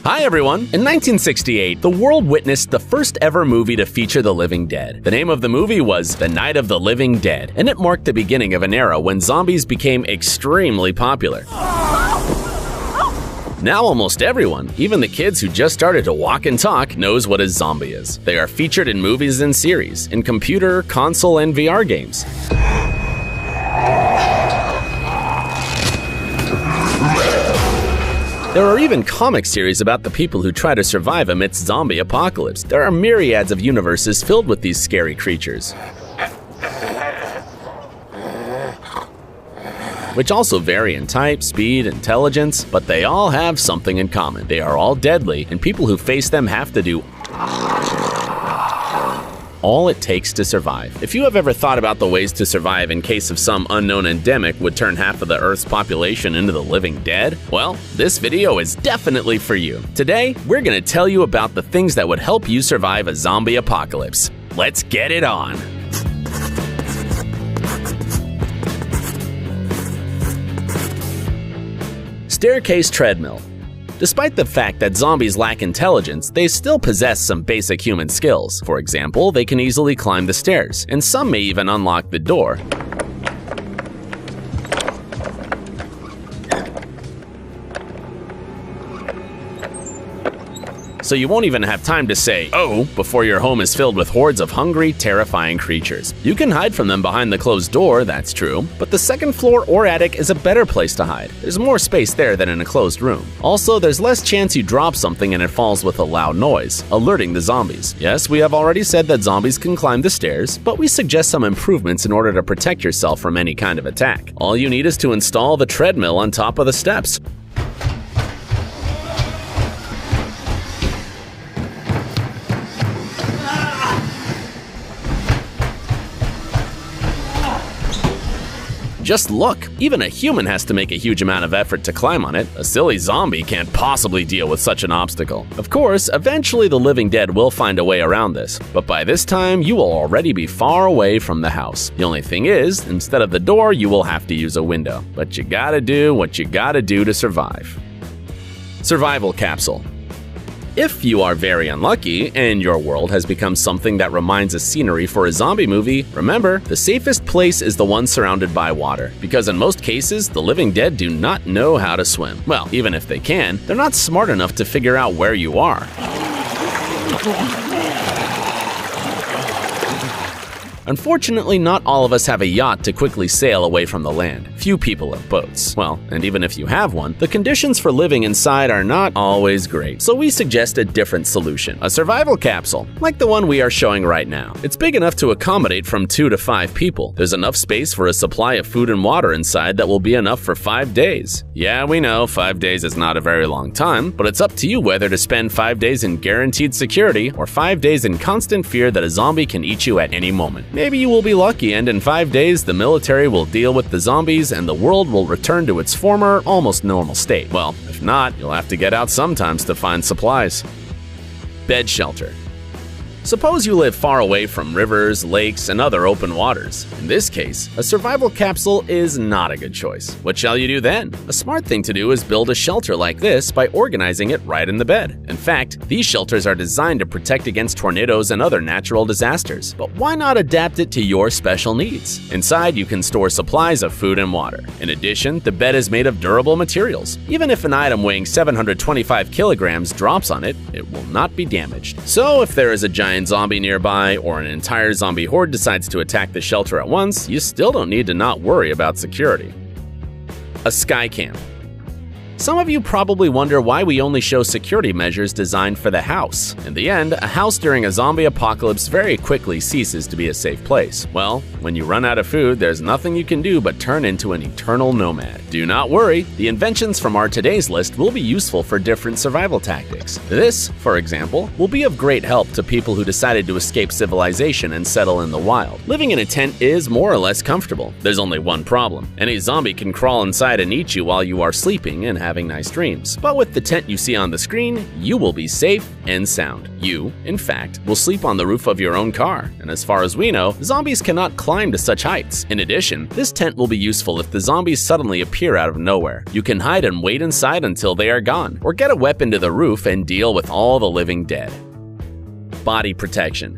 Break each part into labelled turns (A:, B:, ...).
A: Hi everyone! In 1968, the world witnessed the first ever movie to feature the living dead. The name of the movie was The Night of the Living Dead, and it marked the beginning of an era when zombies became extremely popular. Now almost everyone, even the kids who just started to walk and talk, knows what a zombie is. They are featured in movies and series, in computer, console, and VR games. There are even comic series about the people who try to survive amidst zombie apocalypse. There are myriads of universes filled with these scary creatures, which also vary in type, speed, intelligence, but they all have something in common. They are all deadly, and people who face them have to do all it takes to survive. If you have ever thought about the ways to survive in case of some unknown endemic would turn half of the Earth's population into the living dead, well, this video is definitely for you. Today, we're gonna tell you about the things that would help you survive a zombie apocalypse. Let's get it on! Staircase treadmill. Despite the fact that zombies lack intelligence, they still possess some basic human skills. For example, they can easily climb the stairs, and some may even unlock the door. So you won't even have time to say, "oh," before your home is filled with hordes of hungry, terrifying creatures. You can hide from them behind the closed door, that's true, but the second floor or attic is a better place to hide. There's more space there than in a closed room. Also, there's less chance you drop something and it falls with a loud noise, alerting the zombies. Yes, we have already said that zombies can climb the stairs, but we suggest some improvements in order to protect yourself from any kind of attack. All you need is to install the treadmill on top of the steps. Just look, even a human has to make a huge amount of effort to climb on it. A silly zombie can't possibly deal with such an obstacle. Of course, eventually the living dead will find a way around this, but by this time you will already be far away from the house. The only thing is, instead of the door, you will have to use a window. But you gotta do what you gotta do to survive. Survival capsule. If you are very unlucky and your world has become something that reminds a scenery for a zombie movie, remember, the safest place is the one surrounded by water, because in most cases, the living dead do not know how to swim. Well, even if they can, they're not smart enough to figure out where you are. Unfortunately, not all of us have a yacht to quickly sail away from the land. Few people have boats. Well, and even if you have one, the conditions for living inside are not always great. So we suggest a different solution, a survival capsule, like the one we are showing right now. It's big enough to accommodate from 2 to 5 people. There's enough space for a supply of food and water inside that will be enough for 5 days. Yeah, we know 5 days is not a very long time, but it's up to you whether to spend 5 days in guaranteed security or 5 days in constant fear that a zombie can eat you at any moment. Maybe you will be lucky and in 5 days the military will deal with the zombies and the world will return to its former, almost normal state. Well, if not, you'll have to get out sometimes to find supplies. Bed shelter. Suppose you live far away from rivers, lakes, and other open waters. In this case, a survival capsule is not a good choice. What shall you do then? A smart thing to do is build a shelter like this by organizing it right in the bed. In fact, these shelters are designed to protect against tornadoes and other natural disasters. But why not adapt it to your special needs? Inside, you can store supplies of food and water. In addition, the bed is made of durable materials. Even if an item weighing 725 kilograms drops on it, it will not be damaged. So if there is a giant zombie nearby or an entire zombie horde decides to attack the shelter at once, you still don't need to not worry about security. A sky cam. Some of you probably wonder why we only show security measures designed for the house. In the end, a house during a zombie apocalypse very quickly ceases to be a safe place. Well, when you run out of food, there's nothing you can do but turn into an eternal nomad. Do not worry, the inventions from our today's list will be useful for different survival tactics. This, for example, will be of great help to people who decided to escape civilization and settle in the wild. Living in a tent is more or less comfortable. There's only one problem. Any zombie can crawl inside and eat you while you are sleeping and having nice dreams. But with the tent you see on the screen, you will be safe and sound. You, in fact, will sleep on the roof of your own car, and as far as we know, zombies cannot climb to such heights. In addition, this tent will be useful if the zombies suddenly appear out of nowhere. You can hide and wait inside until they are gone, or get a weapon to the roof and deal with all the living dead. Body protection.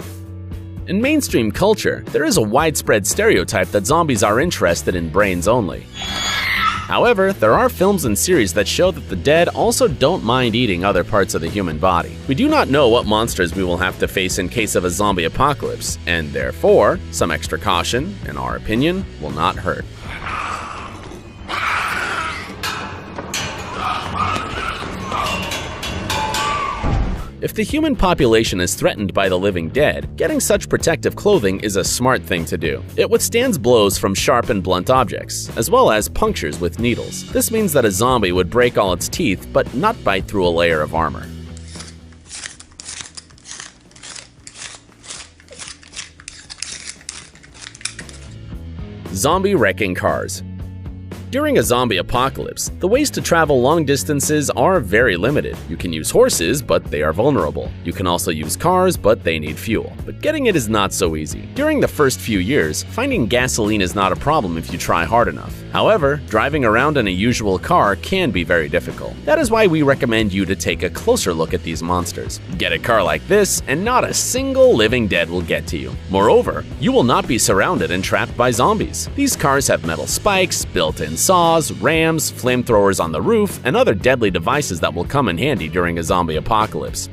A: In mainstream culture, there is a widespread stereotype that zombies are interested in brains only. However, there are films and series that show that the dead also don't mind eating other parts of the human body. We do not know what monsters we will have to face in case of a zombie apocalypse, and therefore, some extra caution, in our opinion, will not hurt. If the human population is threatened by the living dead, getting such protective clothing is a smart thing to do. It withstands blows from sharp and blunt objects, as well as punctures with needles. This means that a zombie would break all its teeth, but not bite through a layer of armor. Zombie wrecking cars. During a zombie apocalypse, the ways to travel long distances are very limited. You can use horses, but they are vulnerable. You can also use cars, but they need fuel. But getting it is not so easy. During the first few years, finding gasoline is not a problem if you try hard enough. However, driving around in a usual car can be very difficult. That is why we recommend you to take a closer look at these monsters. Get a car like this, and not a single living dead will get to you. Moreover, you will not be surrounded and trapped by zombies. These cars have metal spikes, built-in saws, rams, flamethrowers on the roof, and other deadly devices that will come in handy during a zombie apocalypse.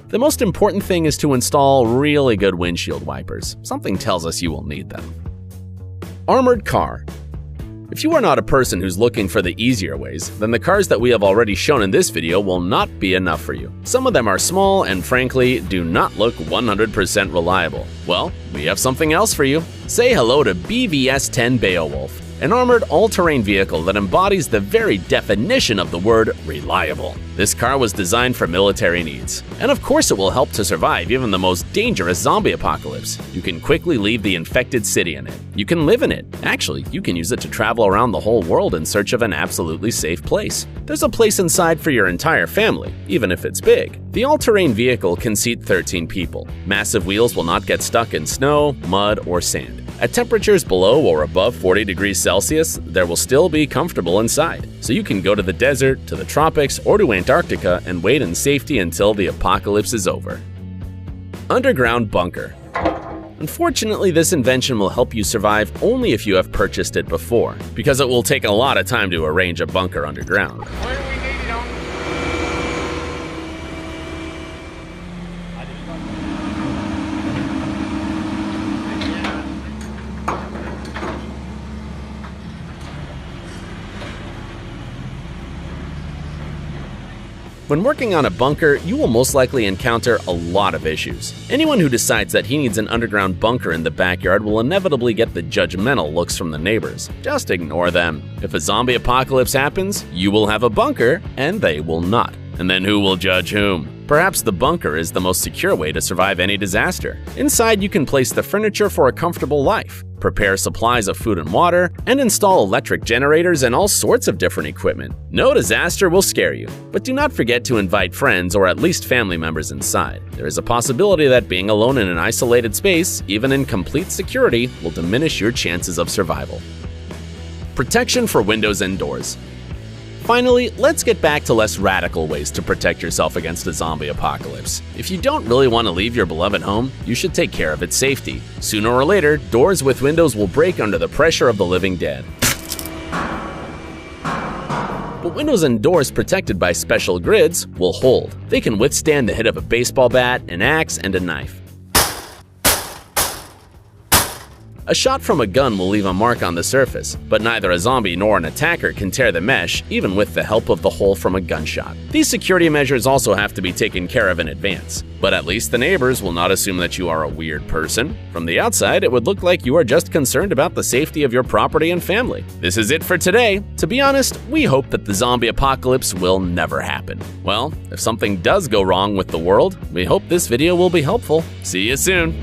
A: The most important thing is to install really good windshield wipers. Something tells us you will need them. Armored car. If you are not a person who's looking for the easier ways, then the cars that we have already shown in this video will not be enough for you. Some of them are small and frankly do not look 100% reliable. Well, we have something else for you. Say hello to BVS-10 Beowulf, an armored all-terrain vehicle that embodies the very definition of the word reliable. This car was designed for military needs, and of course it will help to survive even the most dangerous zombie apocalypse. You can quickly leave the infected city in it. You can live in it. Actually, you can use it to travel around the whole world in search of an absolutely safe place. There's a place inside for your entire family, even if it's big. The all-terrain vehicle can seat 13 people. Massive wheels will not get stuck in snow, mud, or sand. At temperatures below or above 40 degrees Celsius, there will still be comfortable inside. So you can go to the desert, to the tropics, or to Antarctica and wait in safety until the apocalypse is over. Underground bunker. Unfortunately, this invention will help you survive only if you have purchased it before, because it will take a lot of time to arrange a bunker underground. When working on a bunker, you will most likely encounter a lot of issues. Anyone who decides that he needs an underground bunker in the backyard will inevitably get the judgmental looks from the neighbors. Just ignore them. If a zombie apocalypse happens, you will have a bunker, and they will not. And then who will judge whom? Perhaps the bunker is the most secure way to survive any disaster. Inside, you can place the furniture for a comfortable life, prepare supplies of food and water, and install electric generators and all sorts of different equipment. No disaster will scare you, but do not forget to invite friends or at least family members inside. There is a possibility that being alone in an isolated space, even in complete security, will diminish your chances of survival. Protection for windows and doors. Finally, let's get back to less radical ways to protect yourself against a zombie apocalypse. If you don't really want to leave your beloved home, you should take care of its safety. Sooner or later, doors with windows will break under the pressure of the living dead. But windows and doors protected by special grids will hold. They can withstand the hit of a baseball bat, an axe, and a knife. A shot from a gun will leave a mark on the surface, but neither a zombie nor an attacker can tear the mesh, even with the help of the hole from a gunshot. These security measures also have to be taken care of in advance, but at least the neighbors will not assume that you are a weird person. From the outside, it would look like you are just concerned about the safety of your property and family. This is it for today. To be honest, we hope that the zombie apocalypse will never happen. Well, if something does go wrong with the world, we hope this video will be helpful. See you soon!